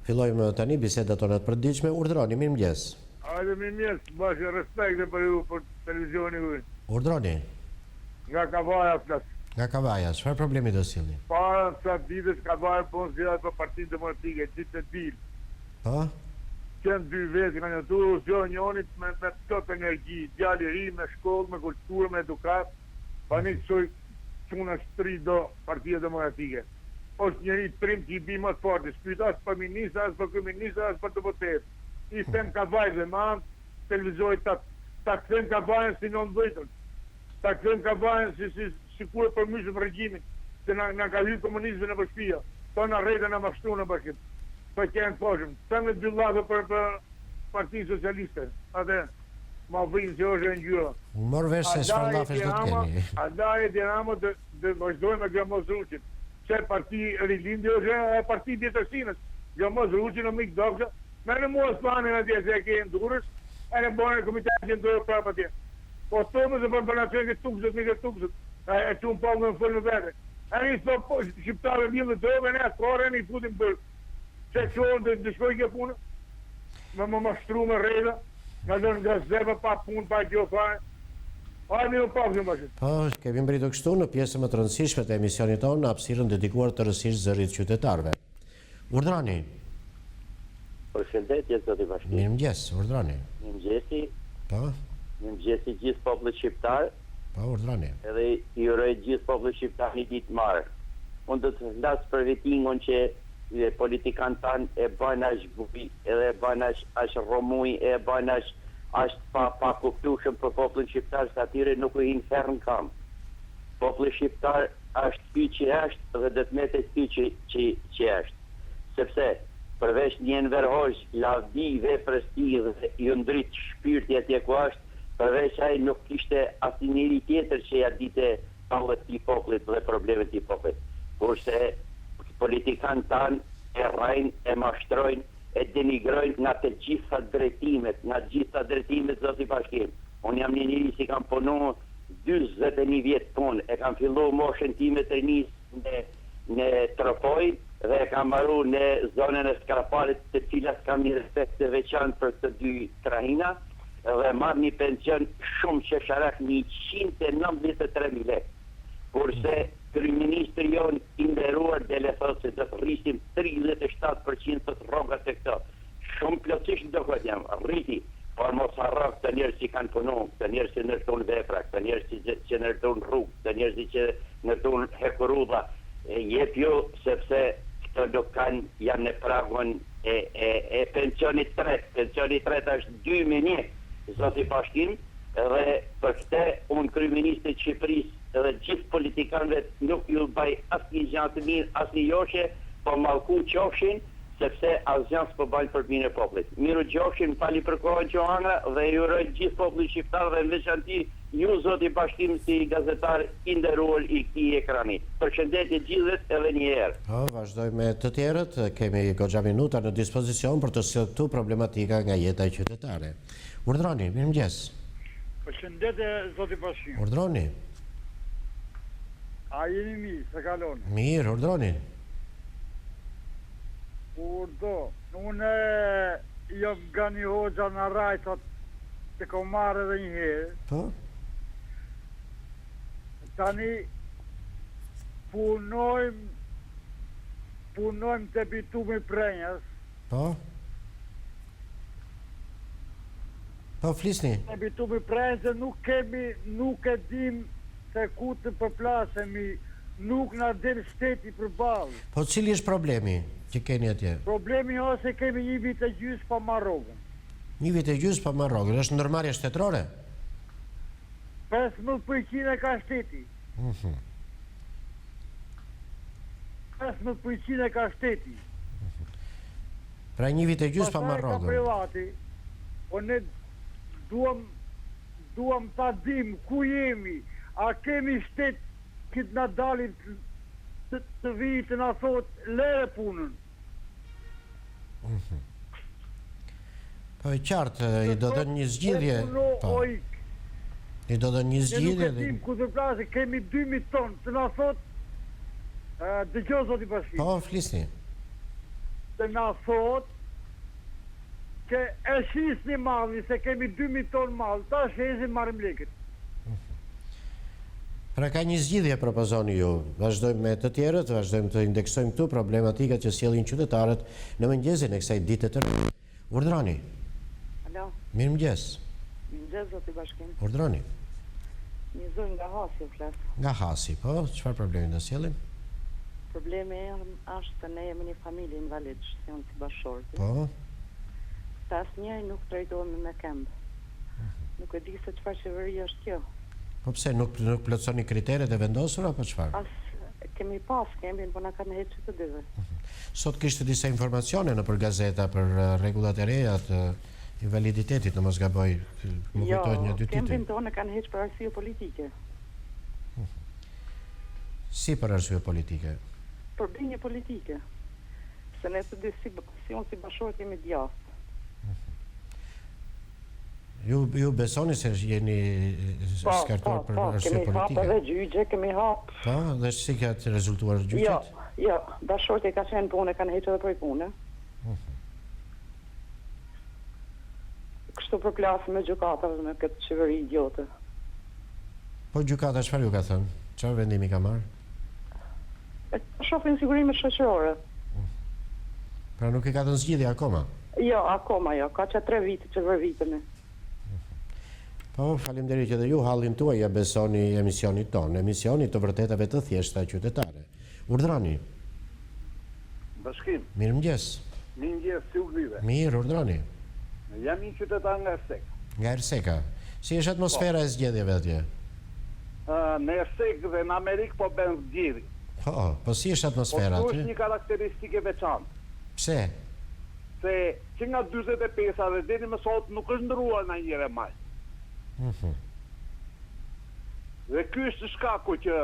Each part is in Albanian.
Fillojmë tani bisedat tonë të përditshme. Urdhroni, mirëmëngjes. Hajde mirëmëngjes, bashkë respekte për ju, për televizioni ju. Urdhroni. Nga Kavaja flas. Nga Kavaja, çfarë problemi do sillni? Para sa ditës Kavaja po zgjedhet për Partinë Demokratike, ditë të dilë. Po? Kënë dy vetë kanë jetuar zgjonjonit me plot energji, djalë i ri, me shkollë, me kulturë, me edukat, pa një çoj çuna shtri do Partia Demokratike. Është njëri prim që i bi më të fortë, s'pyet as për ministra, as për kryeministra, as për deputet. I them Kavajë dhe man, televizori ta kthem Kavajën si 90-ën. Ta kthem Kavajën si kur për myshëm regjimin, se na ka hyrë komunizmi në shtëpia. To na rrejtë na mashtu në bashkë. Po kanë poshëm. Tani dy lladhe për Partinë Socialiste. Atë ma vjen që është ngjyra. Mor vesh se çfarë llafesh do të keni. Adaje Dinamo dhe vazhdojmë me Gramozruçin. Se parti rilindje është parti djetërsinës. Gramozruçin në mik doksa. Me në mua s'panin atje se e ke në durës, e në bojnë komitetin dojë prapë atje. Po tëmë se për përnacën ke tukësët, një ke tukësët, e që unë pavë në fëllë në vete. E një së shqiptave një dhe dojë, e ne askore, e një futim bërë. Se qonë dhe shkoj ke punë, me më mashtru me rejda, nga dhe nga zebë pa punë, pa gjo fare. Hajde në pavë në bashkë. Po, kemi mbritur kështu në pjesën më të rëndësishme të emisionit tonë, në hapësirën dedikuar të rësisht zërit qytetarve. Urdhroni. Përshëndetje, zoti Bashkim. Mirëmëngjes, urdhroni. Mirëmëngjesi. Po? Mirëmëngjesi gjithë popullit shqiptar. Po, urdhroni. Edhe i uroj gjithë popullit shqiptar një ditë marë. Unë do të flas për vitingon që politikanë tanë e bën as bubi, edhe e bën as romuj, e bën as pa kuptueshëm për popullin shqiptar, se atyre nuk u hin ferm kam. Populli shqiptar është ky që është dhe do të metet ky që është. Sepse përveç një Enver lavdi veprës tij dhe ju ndrit shpirti atje ku është, përveç ai nuk kishte asnjë njeri tjetër që ja dite tallet të popullit dhe problemet të popullit. Kurse politikanë tanë e rrajnë, e mashtrojnë, e denigrojnë nga të gjitha drejtimet, zoti Bashkim. Unë jam një njeri që kam punu 41 vjetë punë, e kam fillu moshën time të njës në Tropoj, dhe e kam marru në zonën e Skrapalit, të cilat kam një respekt të veçantë për të dy trahina, dhe marrë një pension shumë që sharak 193.000 lekë. Kurse kryeministri jonë i nderuar dhe le thotë se do të rrisim 37% të rrogat e këto. Shumë plotësisht do këtë jam, rriti, por mos harro të njerëz që kanë punu, të njerëz që ndërtojnë vepra, të njerëz që ndërtojnë rrugë, të njerëz që ndërtojnë hekurudha, jep ju sepse këto nuk janë në pragun e pensionit tret. Pensioni tret është 2.000, zoti Bashkim, dhe për këtë unë kryeministri i Shqipërisë edhe gjithë politikanëve nuk ju baj asnjë gjë të mirë, asnjë joshe, po mallku qofshin, sepse asgjë s'po bën për mirën e popullit. Miru gjofshin, fali për kohën që hanga dhe ju uroj gjithë popullit shqiptar dhe në veçanti ju zoti Bashkim si gazetar i nderuar i këtij ekrani. Përshëndetje gjithëve edhe një herë. Po, vazhdojmë me të tjerët, kemi goxha minuta në dispozicion për të sjellë këtu problematika nga jeta qytetare. Urdhroni, mirëmëngjes. Përshëndetje, zoti Bashkim. Urdhroni. A jeni mirë, se kalon? Mirë, urdhroni. Urdo, unë jam nga një hoxha në rajtat të komarë edhe një herë. Po? Tani punojmë të bitumi prenjas. Po? Po, flisni. Të bitumi prenjas dhe nuk e dim se ku të përplasemi, nuk na del shteti përballë. Po cili është problemi që keni atje? Problemi ose kemi një vit e gjysmë pa marrë rrogën. Një vit e gjysmë pa marrë rrogën, është ndërmarrje shtetërore? 15% e ka shteti. 15% e ka shteti. Pra një vit e gjysmë pa marrë Pastaj ka rrogën. privati. Po ne duam ta dim ku jemi. A kemi shtet këtë na dalin të vijë të na thot lere punën. Po e qartë, i do dhënë një zgjidhje. Po. I do dhënë një Ne zgjidhje. nuk e dim ku të plasë, kemi 2.000 tonë, të na thot dëgjoj zoti Bashkim. Po, flisni. të na thot që e shisni malli, se kemi 2.000 ton mall, ta shezim marrim lekët. Pra ka një zgjidhje propozoni ju. Vazhdojmë me të tjerët, vazhdojmë të indeksojmë këtu problematikat që sjellin qytetarët në mëngjesin e kësaj dite të re. Urdhroni. Alo. Mirëmëngjes. Mirëmëngjes zoti Bashkim. Urdhroni. Një zonë nga Hasi u flas. Nga Hasi, po, çfarë problemi do sjellim? Problemi është se ne jemi një familje invalid, janë si bashkëshorti. Po. Ta asnjëri nuk trajtohemi me këmbë. Nuk e di se çfarë qeveri është kjo. Po pse nuk plotësoni kriteret e vendosura apo çfarë? Kemi pas kembin, po na kanë hequr të dyve. Sot kishte disa informacione nëpër gazeta për rregullat e reja të invaliditetit, në mos gaboj, më kujtohet një dy titëj. Kembin tonë kanë hequr për arsye politike. Si për arsye politike? Për bindje politike. Se ne të dy si bashkëshortë jemi djathtë. Ju besoni se jeni skartuar për arsye politike? Kemi hapë edhe gjyqe, kemi hapë. Po, dhe si ka të rezultuar gjyqet? Jo, bashkëshorti ka qenë punë, kanë hequr edhe prej pune. Kështu përplasim me gjykatën me këtë qeveri idiote. Po gjykata çfarë ju ka thënë? Çfarë vendimi ka marrë? Shohin sigurimet shoqërore. Pra nuk i ka dhënë zgjidhje akoma? Jo, akoma jo, ka që 3 vite që vërvitën e. Po, faleminderit që dhe ju hallin tuaj ja besoni emisionit tonë, emisionit të vërtetave të thjeshta qytetare. Urdhroni. Bashkim. Mirëmëngjes. Mirëmëngjes, si u gjive? Mirë, urdhroni. Jam një qytetar nga Ersek. Nga Erseka. Si është atmosfera e zgjedhjeve atje? Në Ersek dhe në Amerikë po bën zgjedhje. Po si është atmosfera Po atje? është një karakteristike veçantë. Pse? Se që nga 45 dhe deri më sot nuk është ndëruar në njëre maj. Dhe ky është shkaku që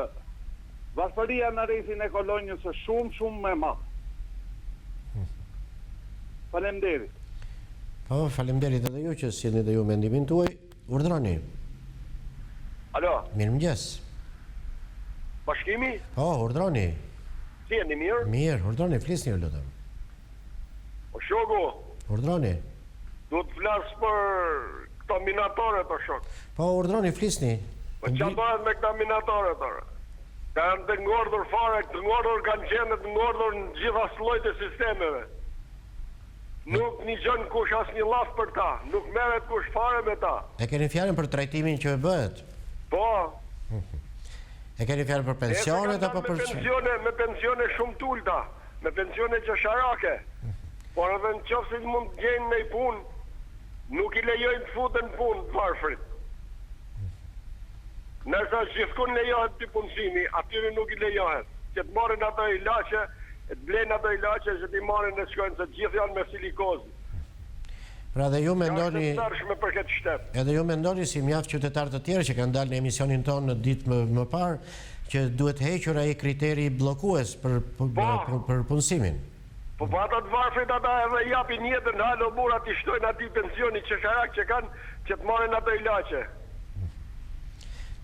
varfëria në rrethin e kolonjës është shumë më e madhe. Faleminderit. Po, faleminderit edhe ju që sjellni dhe ju mendimin tuaj. Urdhroni. Alo. Mirëmëngjes. Bashkimi? Po, urdhroni. Si jeni mirë? Mirë, urdhroni, flisni lutem. O shoku, Urdhroni. do të flas për këto minatorët o shok. Po, urdhroni, flisni. Po çfarë bëhet me këto minatorët orë? Kanë të ngordhur fare, të ngordhur kanë qenë të ngordhur në gjitha llojet e sistemeve. Nuk nixon kush asnjë llaf për ta, nuk merret kush fare me ta. E keni fjalën për trajtimin që e bëhet? Po. E keni fjalën për pensionet apo për me pensione shumë të ulta, me pensione qesharake. Por edhe në qoftë se mund të gjejnë në punë, nuk i lejojnë të futen punë të varfrit. Nërsa gjithkun lejohet të punësimi, atyre nuk i lejohet. Që të marrin ato ilaçe, të blenë ato ilaçe që t'i marrin në shkojnë, se gjithë janë me silikozë. Pra dhe ju mendoni, për këtë shtet. edhe ju mendoni si mjaft qytetarë të tjerë që kanë dalë në emisionin tonë në ditë më parë, që duhet hequr ai kriteri bllokues për punësimin. Po ata të varfrit ata edhe japin jetën halo burrat i shtojnë atij pensioni qesharak që kanë që të marrin ato ilaçe.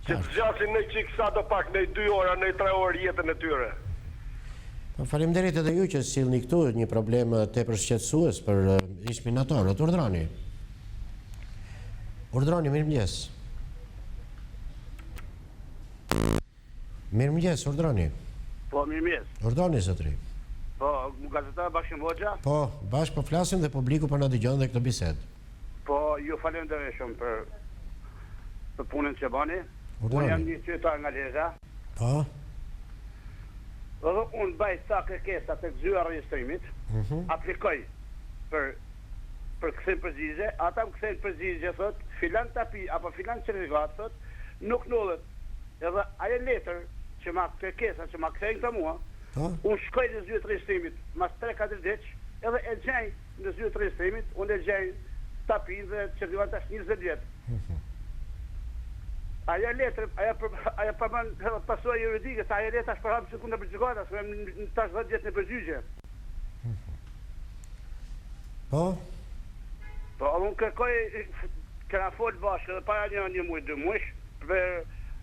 Që të zgjasin në çik sa do pak në 2 ora, në 3 orë jetën e tyre. Faleminderit edhe ju që sillni këtu një problem tepër shqetësues për ish-minatorët. Urdhroni. Urdhroni, mirëmëngjes. Mirëmëngjes, urdhroni. Po, mirëmëngjes. Urdhroni zotri. Po, gazetar Bashkim Hoxha? Po, bashkë po flasim dhe publiku po na dëgjon dhe këtë bisedë. Po, ju falenderoj shumë për punën që bani. Urdhroni. Unë jam një qytetar nga Lezhë. Po. Edhe unë baj sa kërkesa të zyra regjistrimit, aplikoj për kësim përgjigje, ata më kësim përgjigje, thot, filan tapi, apo filan certifikat, thot, nuk nullet. Edhe aje letër që ma kërkesa, që ma kësejnë të mua, unë shkoj në zyra regjistrimit, mas 3-4 diq, edhe e gjej në zyra regjistrimit, unë e gjej tapi dhe certifikat tash 20 vjetë. Aja letër, aja përmën pasua juridike, sa aja letër është përhapë që kundë për gjykata, së në tash 10 vjetë në përgjygje. Po? Po, unë kërkoj, këna folë bashkë, edhe para një muj, 2 muj,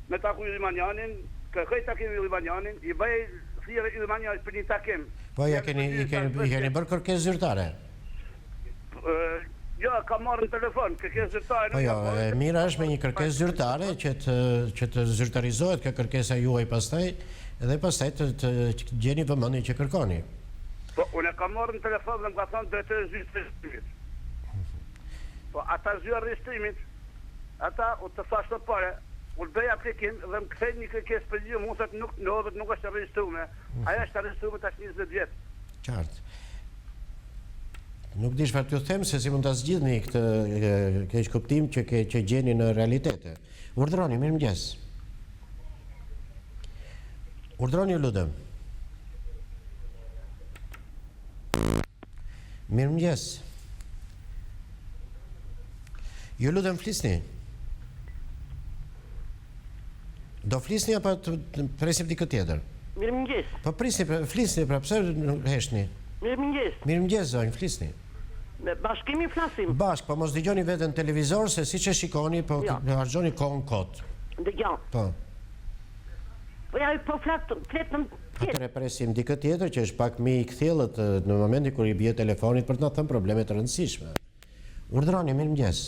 me taku Ilimanjanin, kërkoj takim Ilimanjanin, i bëj thirë Ilimanjanit për një takim, Po, i keni bërë kërkesë zyrtare? Jo, ka marrë në telefon, kërkesë zyrtare. Po jo, mira është me një kërkesë zyrtare që të zyrtarizohet ka kërkesa juaj pastaj dhe pastaj të gjeni vëmendje që kërkoni. Po, unë ka marrë në telefon dhe më ka thonë drejtë zyrtaristimit. Po, ata zyrtaristimit, ata u të fashë të pare, u të bëj aplikim dhe më këthej një kërkesë për një, mund thëtë nuk është regjistrume. Aja është regjistrume tash 20 vjetë. Qartë. Nuk di çfarë t'ju them se si mund ta zgjidhni këtë keq kuptim që gjeni në realitete. Urdhroni, mirëmëngjes. Urdhroni, ju lutem. Mirëmëngjes. Ju lutem, flisni. Do flisni apo të presim dikë tjetër? Mirëmëngjes. Po flisni, pra pse nuk heshni? Mirëmëngjes. Mirëmëngjes, zonjë, flisni. Bashkë kemi flasim. Bashkë, po mos dëgjoni vetën televizor se siç e shikoni, po harxhoni kohën kot. Dëgjon. Po. Po ja po flet në Atëre presim dikë tjetër që është pak më i kthjellët në momentin kur i bie telefonit për të na thënë probleme të rëndësishme. Urdhroni, mirëmëngjes.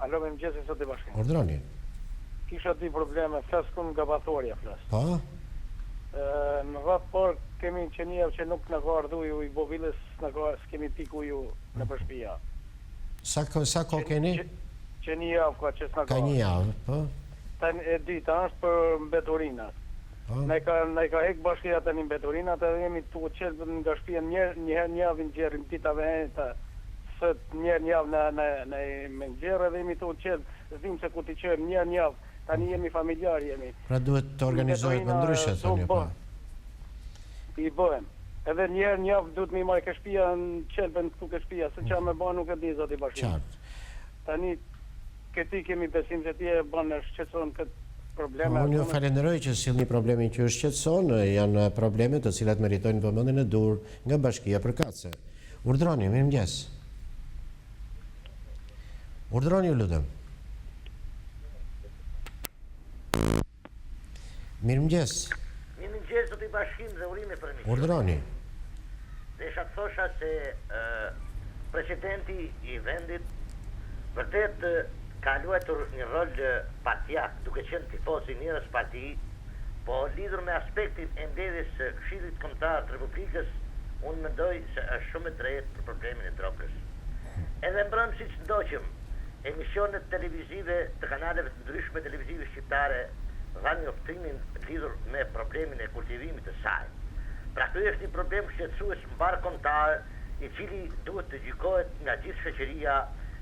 Alo, mirëmëngjes, sot i bashkë. Urdhroni. Kisha di probleme, flas kun nga bathorja flas. Po. Në rreth por kemi qenia që nuk na ka ardhu ju i bovilës, s'kemi piku ju në përshpia. Sa kohë keni? Që një javë ka që s'na ka. Ka një javë, po. Tani e dita është për mbeturinat. Po. Ne ka hek bashkia tani mbeturinat edhe jemi tu qelë nga shtëpia një javë në gjerë ditave të sot një javë në mëngjes edhe jemi tu qelë, zdim se ku ti qelë një javë. Tani jemi familjar, jemi. Pra duhet të organizohet më ndryshe, thoni po. I bëhem. Edhe një javë duhet me marrë ke shtëpia në qelbën këtu ke shtëpia, se çfarë më bën nuk e di zoti bashkë. Qartë. Tani këti kemi besim se ti e bën shqetëson këtë probleme. Unë ju falenderoj që sillni problemin që është shqetëson, janë probleme të cilat meritojnë vëmendjen e dur nga Bashkia Përkatëse. Urdhroni, mirëmëngjes. Urdhroni, ju lutem. Mirëmëngjes. Mirëmëngjes, do t'i bashkim dhe urime për emision. Urdhroni. Desha të thosha se presidenti i vendit vërtet ka luajtur një rol partijak, duke qenë tifoz i njërës parti, po lidhur me aspektin e mbledhjes së Këshillit Kombëtar të Republikës, unë mendoj se është shumë e drejtë për problemin e drogës. Edhe mbrëm siç ndoqëm, emisionet televizive të kanaleve të ndryshme televizive shqiptare dhanë njoftimin lidhur me problemin e kultivimit të saj. Pra ky është një problem shqetësues mbar kombëtar, i cili duhet të gjykohet nga gjithë shoqëria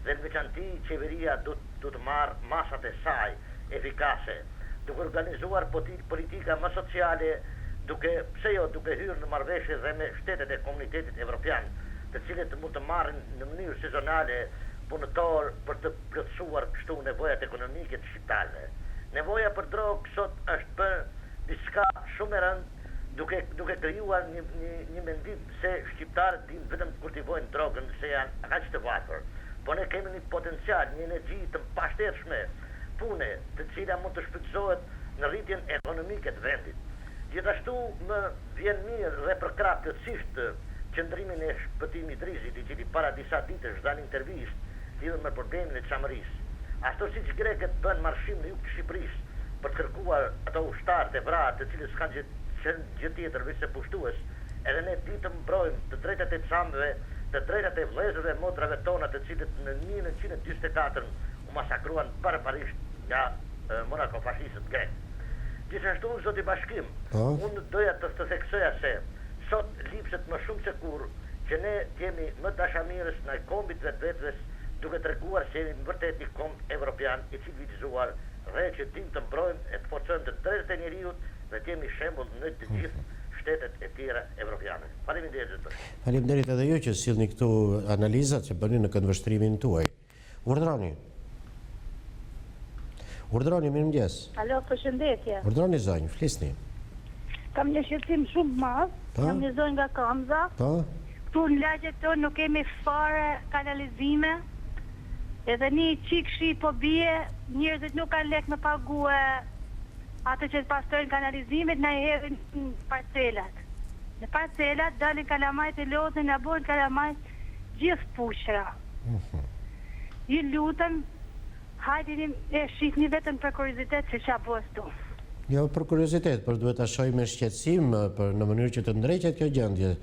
dhe në veçanti qeveria duhet të marrë masat e saj efikase, duke organizuar politika më sociale, duke hyrë në marrëveshje dhe me shtetet e komunitetit evropian, të cilët mund të marrin në mënyrë sezonale punëtor për të plotësuar kështu nevojat ekonomike të shqiptarëve. Nevoja për drogë sot është bërë diçka shumë e rëndë, duke krijuar një mendim se shqiptarët dinë vetëm të kultivojnë drogën se janë aq të varfër. Po ne kemi një potencial, një energji të pashtetshme pune, të cila mund të shfrytëzohet në rritjen ekonomike të vendit. Gjithashtu më vjen mirë dhe për krah plotësisht qëndrimin e shpëtimit Drizit, i cili para disa ditësh dha një intervistë lidhur me problemin e çamërisë. Ashtu siç grekët bën marshim në jug të Shqipërisë për të kërkuar ato ushtarë të vrarë, të cilët s'kanë gjë tjetër veç se pushtues, edhe ne ditë të mbrojmë të drejtat e çamëve, të drejtat e vëllezërve dhe motrave tona, të cilët në 1944 u masakruan barbarisht nga monarko-fashistët grek. Gjithashtu, zoti Bashkim, unë doja të theksoja se sot lipset më shumë se kur që ne jemi më dashamirës në kombit vetvetes, duke treguar se jemi vërtet një komb evropian i civilizuar dhe që dim të mbrojmë e të forcojmë të drejtat e njerëzit dhe të jemi shembull në të gjithë shtetet e tjera evropiane. Faleminderit. Faleminderit edhe ju që sillni këtu analizat që bëni në këndvështrimin tuaj. Urdhroni. Urdhroni, mirëmëngjes. Alo, përshëndetje. Urdhroni zonjë, flisni. Kam një shqetësim shumë madh, jam një zonjë nga Kamza. Po. Këtu në lagjet tonë nuk kemi fare kanalizime. Edhe një qikshi po bie, njerëzit nuk kanë lek me pague atë që pastojnë kanalizimit, na i hedhin parcelat. Në parcelat dalin kalamajt e lotën, nga bojnë kalamajt gjithë pushra. Ju lutem, hajdini e shihni vetëm për kuriozitet se qa bëhet tu. Jo për kuriozitet, por duhet ta shohim me shqetësim për në mënyrë që të ndreqet kjo gjendje.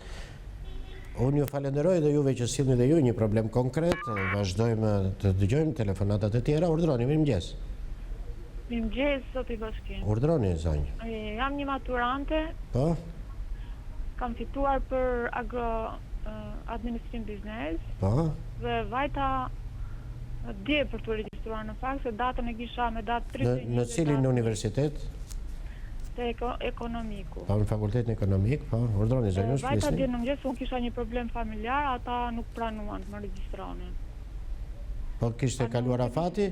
Unë ju falenderoj dhe juve që sillni dhe ju një problem konkret, vazhdojmë të dëgjojmë telefonatat e tjera. Urdhroni, mirëmëngjes. Mirëmëngjes, zoti Bashkim. Urdhroni, zonjë. Jam një maturante. Po? Kam fituar për administrim biznes. Po? Dhe vajta dje për të regjistruar në fakt se datën e kisha me datë 31. Në cilin universitet? Te ekonomiku. Po, në fakultetin ekonomik, po, urdhroni zonjë, vajta dje në mëngjes, unë kisha një problem familjar, ata nuk pranuan të më regjistronin. Po kishte kaluar afati?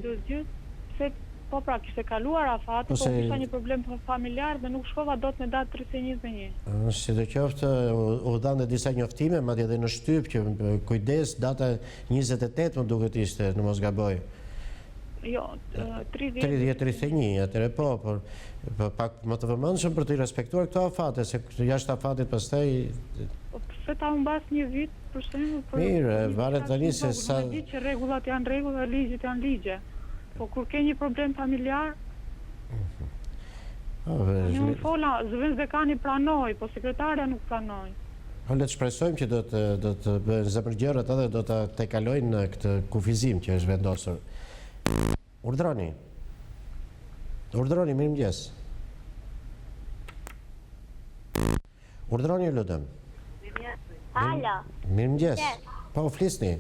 Po pra, kishte kaluar afati, po kisha një problem familjar dhe nuk shkova dot me datë 31. Sidoqoftë u dhanë disa njoftime, madje edhe në shtyp që kujdes, data 28 më duket ishte, në mos gaboj. Jo, 30-31, atëre po, por pak më të vëmendshëm për të respektuar këto afate, se jashtë afatit pastaj... Se ta humbas një vit, për shembull... Mirë, varet tani se sa... Në ditë që rregullat janë rregull dhe ligjet janë ligje. Po kur ke një problem familjar... Një fola, zëvendës dekani pranoj, po sekretarja nuk pranoj. Le të shpresojmë që do të bëjnë zemërgjërët edhe do të tejkalojnë në këtë kufizim që është vendosur. Urdhroni. Urdhroni, mirëmëngjes. Urdhroni, lutem. Alo. Mirëmëngjes. Po, flisni.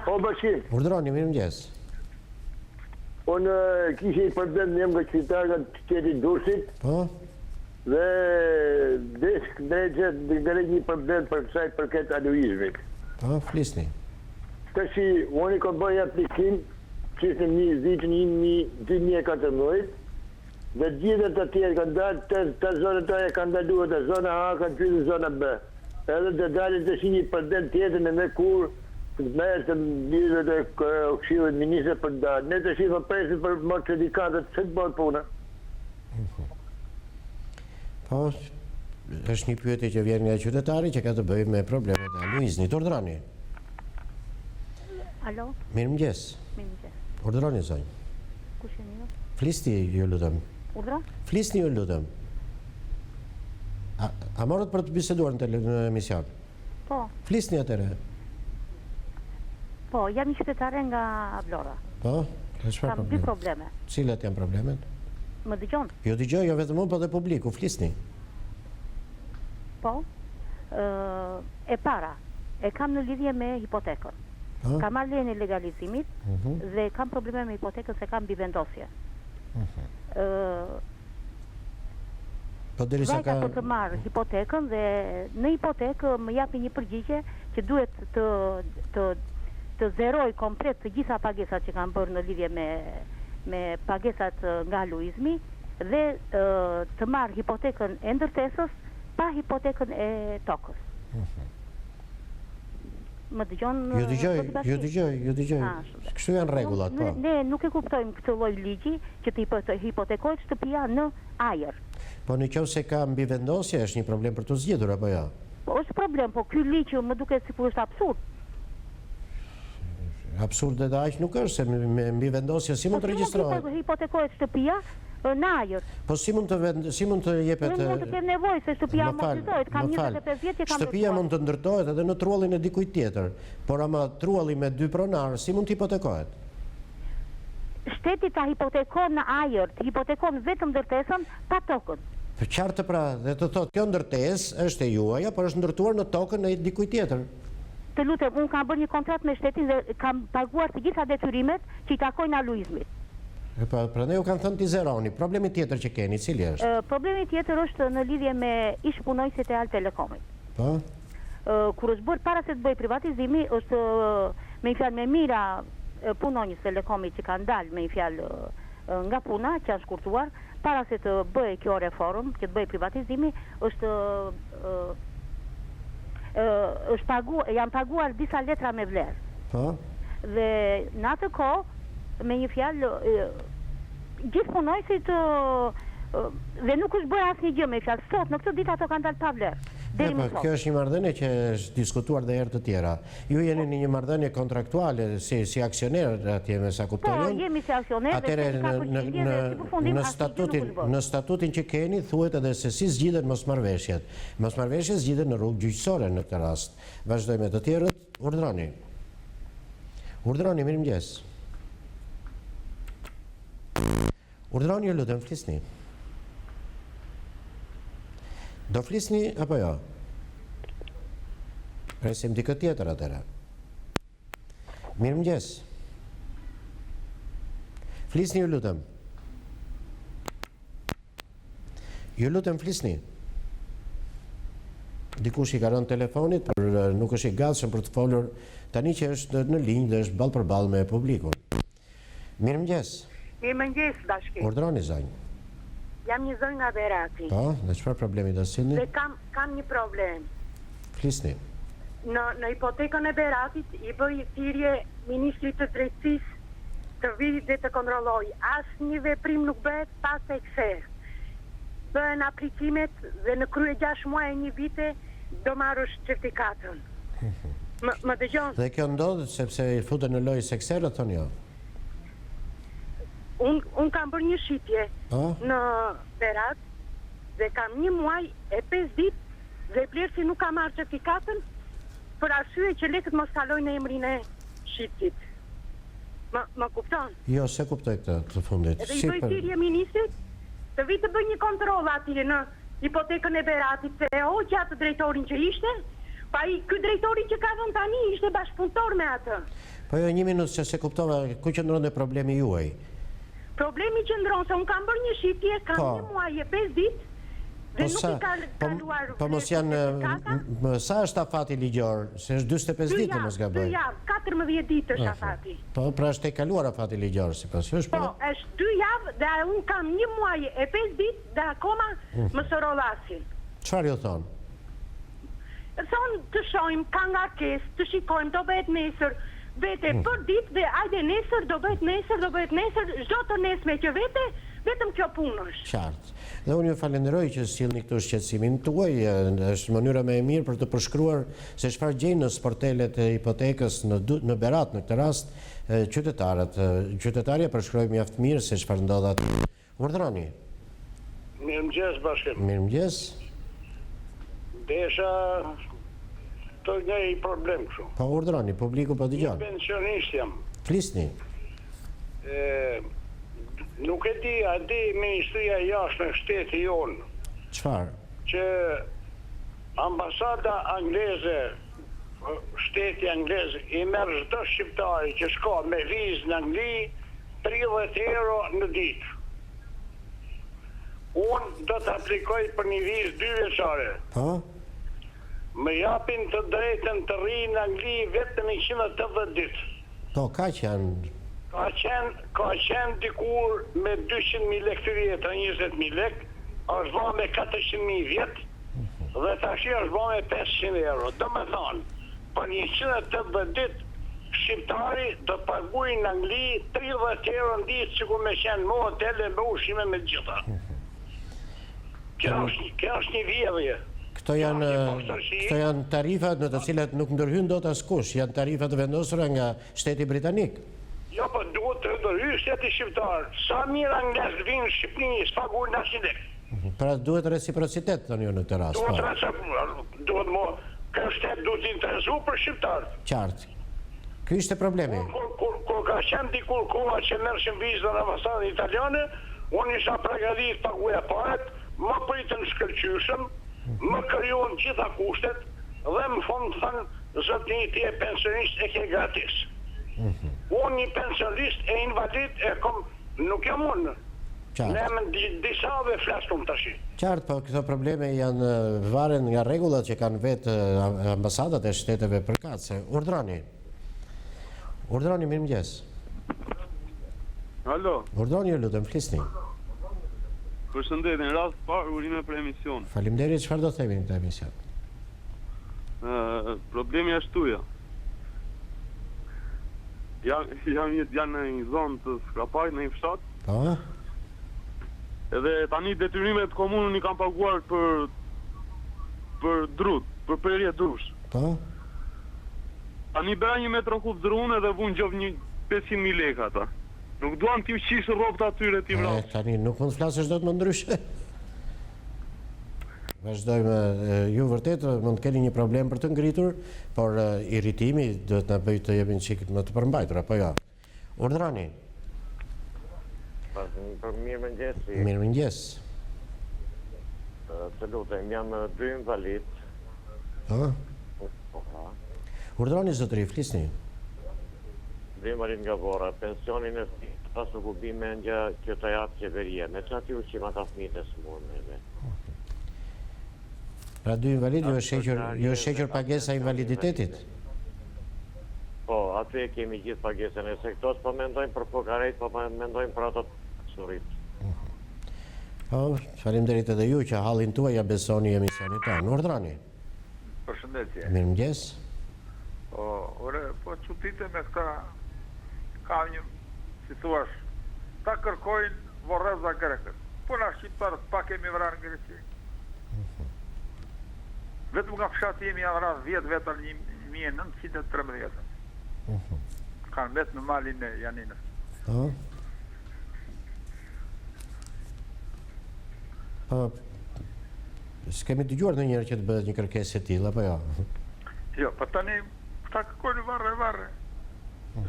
Po, Bashkim. Urdhroni, mirëmëngjes. Unë kishe i përdem një nga qytetarë nga qytetit Durrësit. Po? Dhe desk drejtët dhe një përdem për kësaj përket aluizmit. Po, flisni. Tashi, unë i kom bëj aplikim që ishte një vitin 2014 dhe gjithë të tjerë kanë dalë, të zonët të e kanë daluar, të zona A kanë qytë zona B. Edhe të dalë të shi një përdem tjetër në me kur të merë të lidhë të këshillit ministre për dalë. Ne të shi të presin për më të edikatët, se të bërë puna. Po, është një pyetje që vjen nga qytetari që ka të bëjë me problemet e aluiznit. Urdhroni. Alo? Mirëmëngjes. Mirëmëngjes. Urdhroni, zonjë. Kush jeni ju? Flisni, ju lutem. Urdhra? Flisni, ju lutem. A morët për të biseduar në emision? Po. Flisni atëre. Po, jam një qytetare nga Vlora. Po? Kam dy probleme. Cilat janë problemet? Më dëgjon? Jo dëgjoj, jo vetëm unë, po dhe publiku, flisni. Po. E para, e kam në lidhje me hipotekën. Kam marrë lejen e legalizimit dhe kam probleme me hipotekën se kam bivendosje. Vajta po të marrë hipotekën dhe në hipotekë më japi një përgjigje që duhet të zeroj komplet të gjitha pagesat që kam bërë në lidhje me pagesat nga aluizmi dhe të marrë hipotekën e ndërtesës pa hipotekën e tokës. Më dëgjon? Ju dëgjoj. Kështu janë rregullat, po. Ne nuk e kuptojmë këtë lloj ligji që të hipotekohet shtëpia në ajër. Po nëse ka mbivendosje është një problem për të zgjedhur apo jo? Po është problem, po ky ligj më duket sikur është absurd. Absurd edhe aq nuk është, se me mbivendosje si mund të regjistrohet? Hipotekohet shtëpia në ajër. Po si mund të jepet? Mund të kem nevojë se shtëpia amortizohet, kam 25 vjet që kam. Shtëpia mund të ndërtohet edhe në trullin e dikujt tjetër, por ama trulli me 2 pronar, si mund të hipotekohet? Shteti ta hipotekon në ajër, të hipotekon vetëm ndërtesën pa tokën. Qartë pra, dhe të thotë kjo ndërtesë është e juaja, por është ndërtuar në tokën e dikujt tjetër. Të lutem, unë kam bërë një kontratë me shtetin dhe kam paguar të gjitha detyrimet që i takojnë aluizmit. Prandaj u kanë thënë ti zeroni. Problemi tjetër që keni, cili është? Problemi tjetër është në lidhje me ish-punojësit e Altë Telekomit. Po? Kur është bërë para se të bëj privatizimi, është me një fjalë me mira punonjës Telekomit që kanë dalë me një fjalë nga puna, që janë shkurtuar, para se të bëj kjo reform, që të bëj privatizimi, janë paguar disa letra me vlerë. Po? Dhe në atë kohë, me një fjalë, gjithë punojësit Dhe nuk është bërë asnjë gjë me fjalë. Sot në këtë ditë ato kanë dalë pa vlerë. Deri më sot. Kjo është një marrëdhënie që është diskutuar dhe herë të tjera. Ju jeni në një marrëdhënie kontraktuale si aksioner atje me sa kuptoj unë. Po, jemi si aksioner. Atëherë në statutin që keni thuhet edhe se si zgjidhen mosmarrveshjet. Mosmarrveshjet zgjidhen në rrugë gjyqësore në këtë rast. Vazhdojmë me të tjerët. Urdhroni. Urdhroni, mirëmëngjes. Urdhroni, ju lutem, flisni. Do flisni apo jo? Presim dikë tjetër atëra. Mirëmëngjes. Flisni, ju lutem. Ju lutem, flisni. Dikush i ka rënë telefonit, por nuk është i gatshëm për të folur tani që është në linjë dhe është ballë për ballë me publikun. Mirëmëngjes. Mirëmëngjes, bashkë. Urdhroni, zonjë. Jam një zonjë nga Berati. Po, dhe çfarë problemi do sillni? Dhe kam një problem. Flisni. Në hipotekën e Beratit i bëj thirrje ministrit të drejtësisë të vijë dhe të kontrollojë. Asnjë veprim nuk bëhet pas e kësaj. Bëhen aplikimet dhe në krye 6 muaj e 1 vite do marrësh certifikatën. Më dëgjon? Dhe kjo ndodh sepse i futen në lojë seksere, thonë jo. Unë kam bërë një shitje në Berat dhe kam 1 muaj e 5 ditë dhe vlerësi nuk ka marrë certifikatën për arsye që lekët mos kalojnë në emrin e shitjit. Më kupton? Jo, se kuptoj këtë të fundit. Edhe i bëj thirrje ministrit të vi të bëj një kontroll atje në hipotekën e Beratit se hoqja atë drejtorin që ishte, pa ky drejtori që ka vënë tani ishte bashkëpunëtor me atë. Po jo, 1 minutë që se kuptova ku qëndron problemi juaj. Problemi që ndronë, se unë kam bërë një shitje, kam 1 muaj e 5 ditë, dhe nuk i ka kaluar... Po mos janë, sa është afati ligjor? Se është 25 ditë, mos gaboj. 2 javë, 14 ditë është afati. Po, pra është e kaluar afati ligjor, si pas është? Po, është 2 javë, dhe unë kam 1 muaj e 5 ditë, dhe akoma më sorollasin. Çfarë ju thonë? Thonë të shojmë, ka nga kesë, të shikojmë, do bëhet nesër, vete për ditë dhe ajde nesër, do bëhet nesër, çdo të nesme që vete, vetëm kjo punë është. Qartë. Dhe unë ju falenderoj që sjellni këtu shqetësimin tuaj, është mënyra më e mirë për të përshkruar se çfarë gjejnë në sportelet e hipotekës në Berat në këtë rast qytetarët. Qytetarja përshkroi mjaft mirë se çfarë ndodh aty. Urdhroni. Mirëmëngjes, bashkë. Mirëmëngjes. Desha të një i problem kështu. Po urdhroni, publiku po dëgjon. Një pensionist jam. Flisni. Nuk e di, a di Ministria jashtë në shteti jonë. Çfarë? Që ambasada angleze, shteti anglez, i merr çdo shqiptari që shko me vizë në Angli 30 euro në ditë. Unë do të aplikoj për një vizë 2 vjeçare. Po? Më japin të drejtën të rri në Angli vetëm 180 ditë. Po, kaq janë. Ka qenë dikur me 200.000 lek të vjetra, 20.000 lek, është ba me 400.000 vjetë, dhe tash është ba me 500 euro. Do me thonë, për 180 ditë, shqiptari do të paguajë në Angli 30 euro në ditë, që ku me qenë më hotele, me ushqime, me gjitha. Kjo është një vjedhje. Këto janë tarifat në të cilat nuk ndërhyn dot askush, janë tarifat vendosura nga shteti britanik. Jo, po duhet të ndërhyjë shteti shqiptar. Sa mirë anglez vinë në Shqipëri, s'paguajnë asnjë lek. Pra duhet reciprocitet thonë ju në këtë rast. Duhet më ky shtet duhet të interesu për shqiptar. Qartë. Ky ishte problemi. Kur ka qenë dikur koha që merrshim vizën në ambasadën italiane, unë isha përgatitur të paguaja parat, më pritën shkëlqyshëm, më krijuan gjitha kushtet dhe më thonë zotëni ti e pensionist e ke gratis. Unë një pensionist e invalid e kom, nuk jam unë. Ne me disa dhe flaskum tash. Qartë, po këto probleme janë varen nga rregullat që kanë vetë ambasadat e shteteve përkatëse. Urdhroni. Urdhroni, mirëmëngjes. Alo. Urdhroni, ju lutem, flisni. Përshëndetje, në rast parë urime për emision. Faleminderit, çfarë do themi në këtë emision? Problemi është tuja. Janë në një zonë të Skrapajt, në një fshat. Po? Edhe tani detyrimet komunën i kam paguar për drut, për prerje drush. Po? Tani bëra 1 metër kub drun edhe vun gjov 500.000 lekë ata. Nuk duan t'i uqishë rrobat atyre t'i vrasë. Tani nuk mund të flasësh dot më ndryshe. Vazhdojmë, ju vërtet mund të keni një problem për të ngritur, por irritimi duhet na bëj të jemi çik më të përmbajtur apo jo. Urdhroni. Mirëmëngjes. Mirëmëngjes. Të lutem, jam 2 invalid. Po? Urdhroni zotëri, flisni. 2 invalid nga Vora, pensionin e pas nuk u bime nga kjo të japë qeveria, me që ati uqim ata fëmijët e smurme. Pra 2 invalid, ju e shequr pagesa invaliditetit? Po, aty e kemi gjithë pagesën e sektos, po mendojmë për pokarejt, po mendojmë për ato surit. Po, faleminderit edhe ju që hallin tuaj ja besoni emisionit tonë. Urdhroni. Përshëndetje. Mirëmëngjes. Po çudite me këta ka një, si thuash, ta kërkojnë vorreza grekët. Po na shqiptarët pa kemi vrarë në Greqi. Vetëm nga fshati jemi avrat 10 vetë 1913. Kanë vetë në malin e Janinës. Po, s'kemi dëgjuar ndonjëherë që të bëhet një kërkesë e tillë apo jo? Jo, po tani këta kërkojnë varre.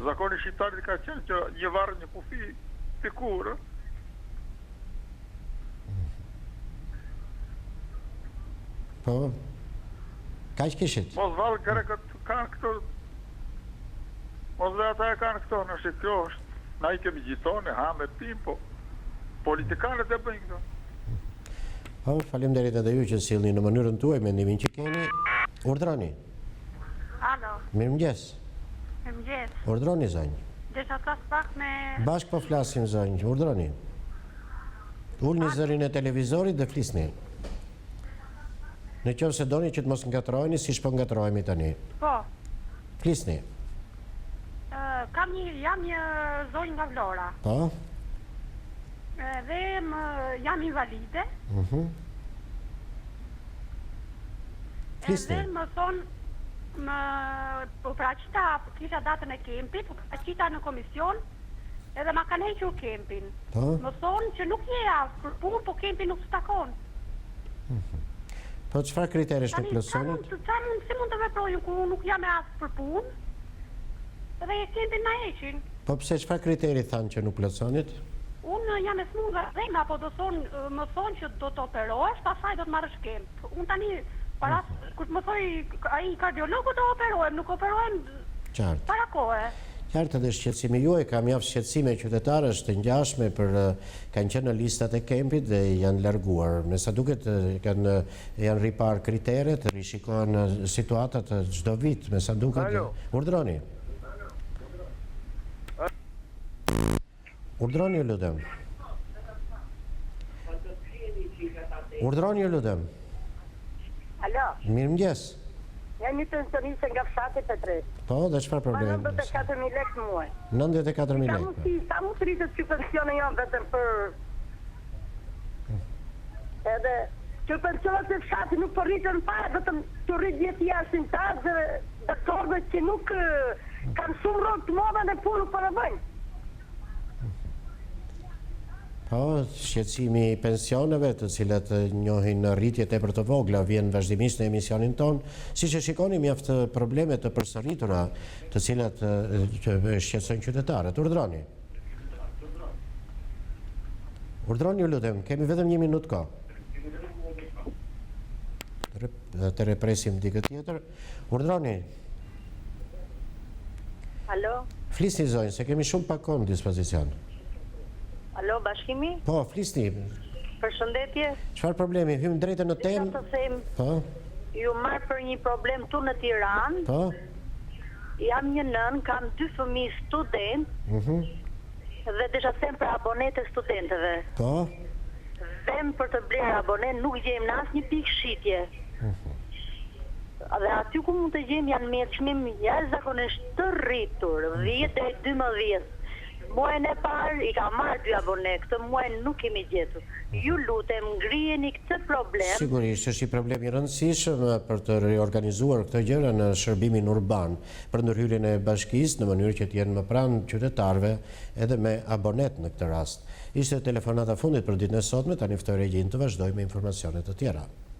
Zakoni shqiptarit ka qenë që një varë një kufi të kurë. Po, ka që kishit? Mos valë grekët kanë këto, mos dhe ata e kanë këto, nështë kjo është, na i kemi gjitone, ha me pim, po politikanët e bëjnë këto. Po, faleminderit edhe ju që sillni në mënyrën tuaj mendimin që keni. Urdhroni. Alo. Mirëmëngjes. Mirëmëngjes. Urdhroni zonjë. Desha flas pak me... Bashkë po flasim zonjë, urdhroni. Ulni zërin e televizorit dhe flisni. Në qoftë se doni që të mos ngatroheni, si shpo ngatrohemi tani. Po. Flisni. Jam një zonjë nga Vlora. Po. Dhe jam invalide. Flisni. Dhe më thonë, po praqita, kisha datën e kempit, po praqita në komision, edhe ma kanë hequr kempin. Më thonë që nuk je aftë për punë, po kempi nuk së takon. Po çfarë kriteresh nuk plotësonit? Si mund të veprojnë ku nuk jam e aftë për punë, edhe kempin na heqin. Po pse çfarë kriteri thanë që nuk plotësonit? Unë jam e smur nga rrema, po më thonë që do të operohesh, pastaj do të marrësh kemp. Unë tani, kur më thoi ai kardiologu do operohem, nuk operohem para kohë. Qartë edhe shqetësimi juaj, kam mjaft shqetësime qytetarësh të ngjashme për kanë qenë në listat e kempit dhe janë larguar. Me sa duket janë ripar kriteret, rishikohen situatat çdo vit, me sa duket. Urdhroni. Urdhroni ju lutem. Urdhroni ju lutem. Alo. Mirëmëngjes. Jam një pensioniste nga fshati Petret. Po, dhe çfarë problemi? 94.000 lekë në muaj. 94.000 lekë. Sa mund të rritet që pensione janë vetëm për... Edhe që pensionet e fshati nuk për rritën pa, vetëm të rritë vjetë jashin tajë dhe doktorëve që nuk kanë shumë rrot të moda dhe punë për e bëjnë. Po, shqetësimi i pensioneve të cilat njohin rritje tepër të vogla vjen vazhdimisht në emisionin ton, siç e shikoni mjaft probleme të përsëritura të cilat shqetësojnë qytetarët. Urdhroni. Urdhroni ju lutem, kemi vetëm 1 minutë kohë. Të represim dikë tjetër. Urdhroni. Alo. Flisni zonjë, se kemi shumë pak kohë në dispozicion. Alo, bashkimi? Po, flisni. Përshëndetje. Çfarë problemi? Hym drejtë në temë. Po. Ju marr për një problem tu në Tiranë. Po. Jam një nën, kam 2 fëmijë student. Dhe desha them për abonet e studentëve. Po. Them për të blerë abonet, nuk gjejmë në asnjë pikë shitje. Dhe aty ku mund të gjejmë janë me çmim jashtëzakonisht të rritur, 10 deri 12. muajin e parë i ka marrë 2 abonet, këtë muaj nuk kemi gjetur. Ju lutem ngrijeni këtë problem. Sigurisht është i problem i rëndësishëm për të riorganizuar këtë gjëra në shërbimin urban, për ndërhyrjen e bashkisë në mënyrë që të jenë më pranë qytetarëve edhe me abonet në këtë rast. Ishte telefonata fundit për ditën e sotme, tani ftoj Regjin të vazhdojmë me informacione të tjera.